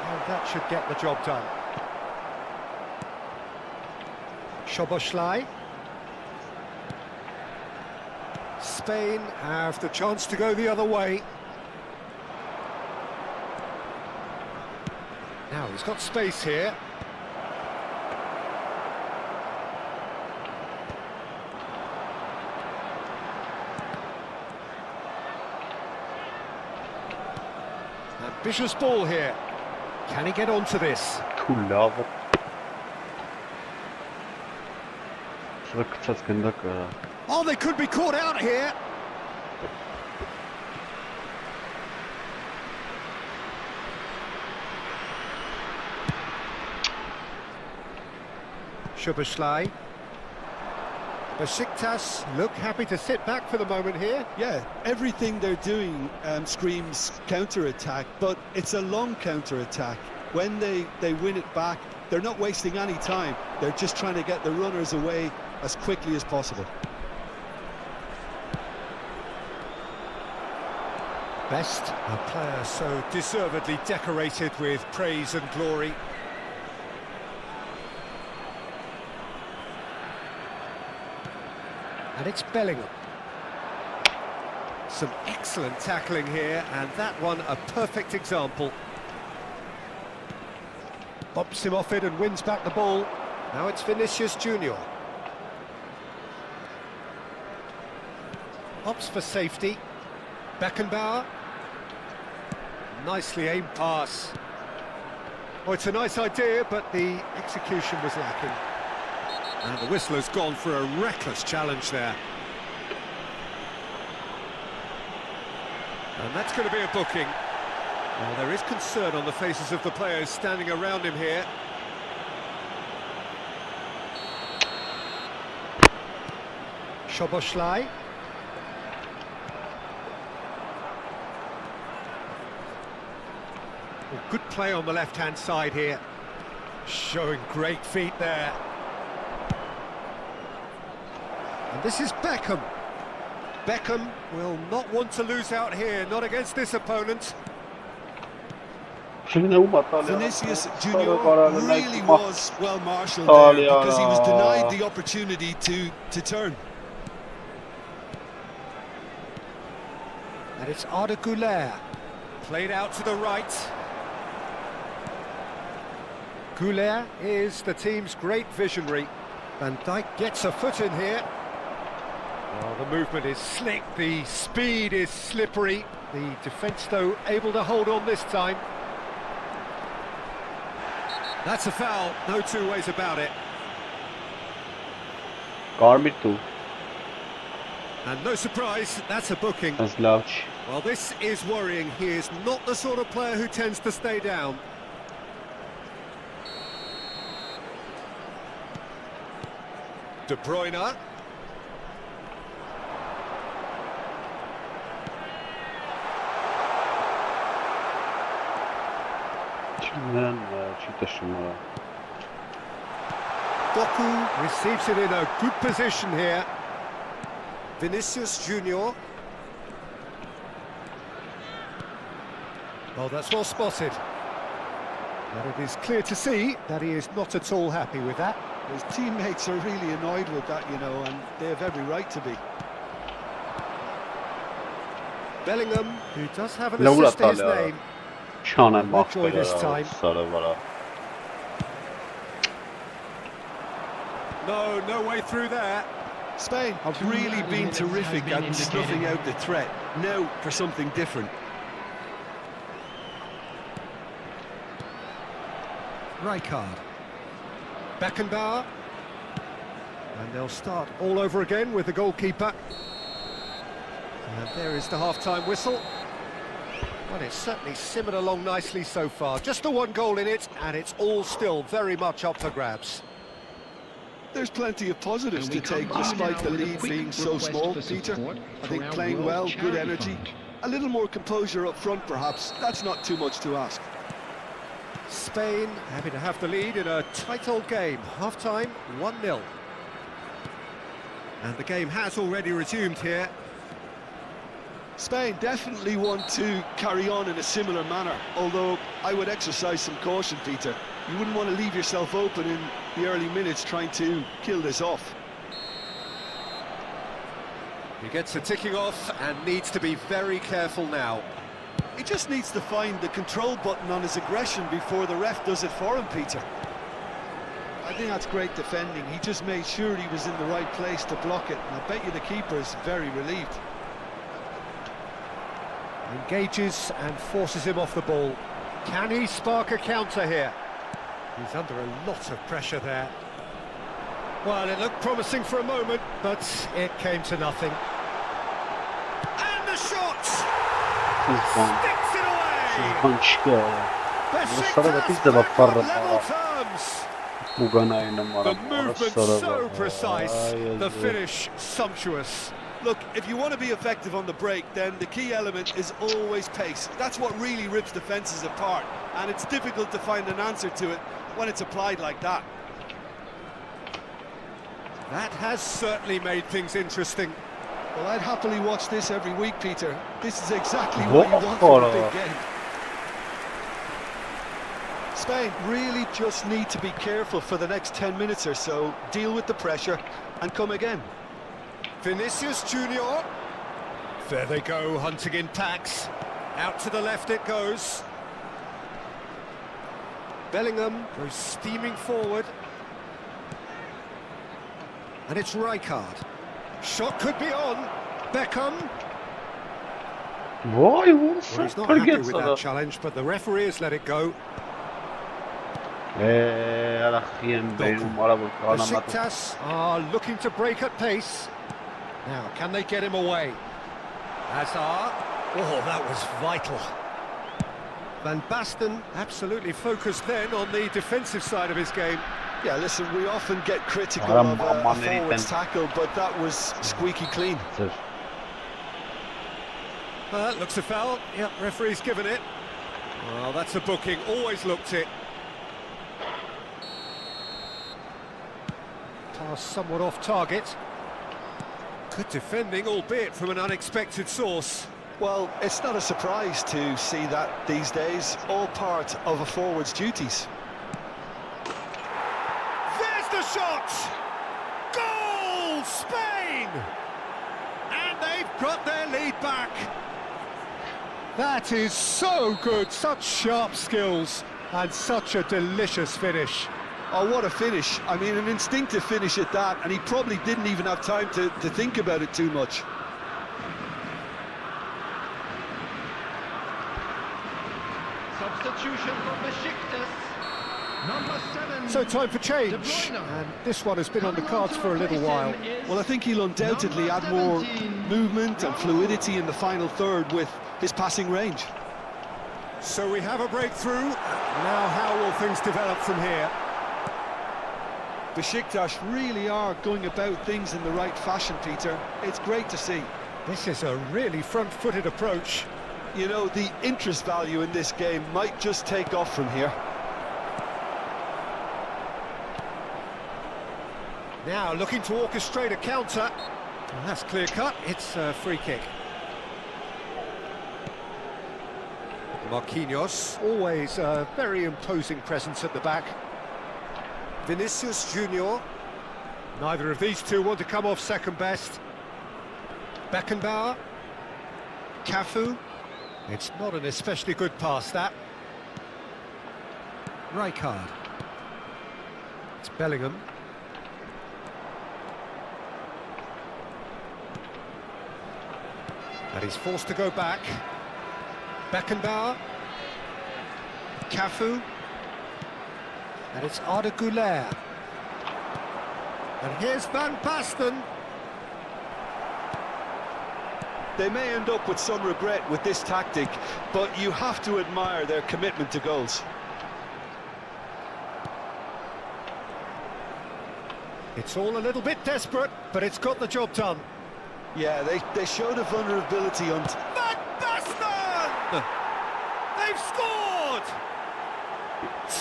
[SPEAKER 2] And that should get the job done. Szoboszlai. Spain have the chance to go the other way. Now he's got space here. Ambitious ball here. Can he get onto this? Oh, they could be caught out here. Szoboszlai. Besiktas look happy to sit back for the moment here.
[SPEAKER 4] Yeah, everything they're doing screams counter-attack, but it's a long counter-attack. When they win it back, they're not wasting any time. They're just trying to get the runners away as quickly as possible.
[SPEAKER 2] best. A player so deservedly decorated with praise and glory. And it's Bellingham. Some excellent tackling here, and that one a perfect example. Bumps him off it and wins back the ball. Now it's Vinicius Junior. Opts for safety. Beckenbauer. Nicely aimed pass. Oh, it's a nice idea, but the execution was lacking. And the whistle has gone for a reckless challenge there. And that's going to be a booking. Well, there is concern on the faces of the players standing around him here. Szoboszlai. Well, good play on the left-hand side here. Showing great feet there. And this is Beckham. Beckham will not want to lose out here, not against this opponent.
[SPEAKER 3] Vinicius Junior really was well marshalled there because he was denied the opportunity to turn.
[SPEAKER 2] And it's Arda Güler. Played out to the right. Güler is the team's great visionary. Van Dijk gets a foot in here. Well, the movement is slick, the speed is slippery. The defence, though, able to hold on this time. That's a foul, no two ways about it.
[SPEAKER 1] Garbage too.
[SPEAKER 2] And no surprise, that's a booking.
[SPEAKER 1] Slouch.
[SPEAKER 2] Well, this is worrying. He is not the sort of player who tends to stay down. De Bruyne. Doku receives it in a good position here. Vinicius Junior. Well, that's well spotted. But it is clear to see that he is not at all happy with that.
[SPEAKER 3] His teammates are really annoyed with that, you know, and they have every right to be.
[SPEAKER 2] Bellingham, who does have an assist to his name. Enjoy this time. No way through there.
[SPEAKER 3] Spain have really been terrific at snuffing out the threat. Now for something different.
[SPEAKER 2] Rijkaard. Beckenbauer. And they'll start all over again with the goalkeeper. And there is the half-time whistle. Well, it's certainly simmered along nicely so far. Just the one goal in it, and it's all still very much up for grabs.
[SPEAKER 3] There's plenty of positives to take despite the lead being so small, Peter. I think playing well, good energy. A little more composure up front, perhaps. That's not too much to ask.
[SPEAKER 2] Spain happy to have the lead in a tight old game. Half-time, 1-0. And the game has already resumed here.
[SPEAKER 3] Spain definitely want to carry on in a similar manner, although I would exercise some caution, Peter. You wouldn't want to leave yourself open in the early minutes trying to kill this off.
[SPEAKER 2] He gets a ticking off and needs to be very careful now.
[SPEAKER 3] He just needs to find the control button on his aggression before the ref does it for him, Peter. I think that's great defending. He just made sure he was in the right place to block it, and I bet you the keeper is very relieved.
[SPEAKER 2] Engages and forces him off the ball. Can he spark a counter here? He's under a lot of pressure there. Well, it looked promising for a moment, but it came to nothing. And the shot! Sticks it away! Besiktas back on level terms. The movement so precise, the finish sumptuous.
[SPEAKER 3] Look, if you want to be effective on the break, then the key element is always pace. That's what really rips defences apart, and it's difficult to find an answer to it when it's applied like that.
[SPEAKER 2] That has certainly made things interesting.
[SPEAKER 4] Well, I'd happily watch this every week, Peter. This is exactly what you want from a big game. Spain really just need to be careful for the next 10 minutes or so, deal with the pressure and come again.
[SPEAKER 2] Vinicius Junior. There they go, hunting in packs. Out to the left it goes. Bellingham goes steaming forward. And it's Rijkaard. Shot could be on. Beckham.
[SPEAKER 1] Vay
[SPEAKER 2] Well, he's not happy with that challenge, but the referee has let it go. Besiktas are looking to break at pace. Now, can they get him away? Hazard. Oh, that was vital. Van Basten absolutely focused then on the defensive side of his game.
[SPEAKER 4] Yeah, listen, we often get critical of a forward's tackle, but that was squeaky clean.
[SPEAKER 2] Looks a foul. Yep, referee's given it. Well, that's a booking. Always looked it. Pass somewhat off target. Good defending, albeit from an unexpected source.
[SPEAKER 4] Well, it's not a surprise to see that these days, all part of a forward's duties.
[SPEAKER 2] There's the shot! Goal! Spain! And they've got their lead back. That is so good, such sharp skills and such a delicious finish.
[SPEAKER 4] Oh, what a finish. I mean, an instinctive finish at that, and he probably didn't even have time to think about it too much.
[SPEAKER 5] Substitution for Besiktas. Number 7.
[SPEAKER 2] So time for change, and this one has been on the cards for a little while.
[SPEAKER 4] Well, I think he'll undoubtedly add more movement and fluidity in the final third with his passing range.
[SPEAKER 2] So we have a breakthrough. Now how will things develop from here?
[SPEAKER 4] Besiktas really are going about things in the right fashion, Peter. It's great to see.
[SPEAKER 2] This is a really front-footed approach.
[SPEAKER 4] You know, the interest value in this game might just take off from here.
[SPEAKER 2] Now looking to orchestrate a counter. Well, that's clear-cut. It's a free kick. Marquinhos, always a very imposing presence at the back. Vinicius Junior. Neither of these two want to come off second best. Beckenbauer. Cafu. It's not an especially good pass, that. Rijkaard. It's Bellingham. And he's forced to go back. Beckenbauer. Cafu. And it's Alik-GAMING. And here's Van Basten.
[SPEAKER 4] They may end up with some regret with this tactic, but you have to admire their commitment to goals.
[SPEAKER 2] It's all a little bit desperate, but it's got the job done.
[SPEAKER 4] Yeah, they showed a vulnerability on...
[SPEAKER 2] Van Basten! They've scored!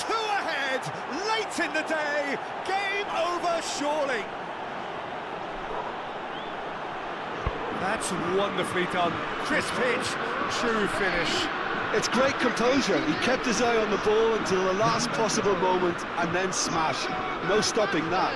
[SPEAKER 2] 2 ahead, late in the day, game over surely. That's wonderfully done. Crisp hit, true finish.
[SPEAKER 4] It's great composure. He kept his eye on the ball until the last possible moment and then smash. No stopping that.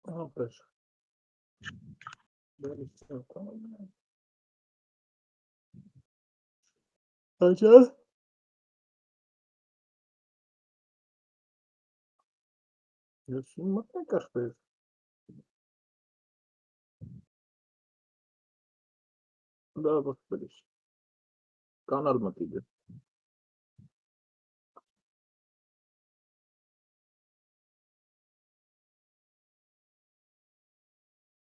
[SPEAKER 6] Ապեր։ Հաջար։ Ես մտնել կախվեր։ Դա ոչ բերիշ։ Կանալ մտիգը։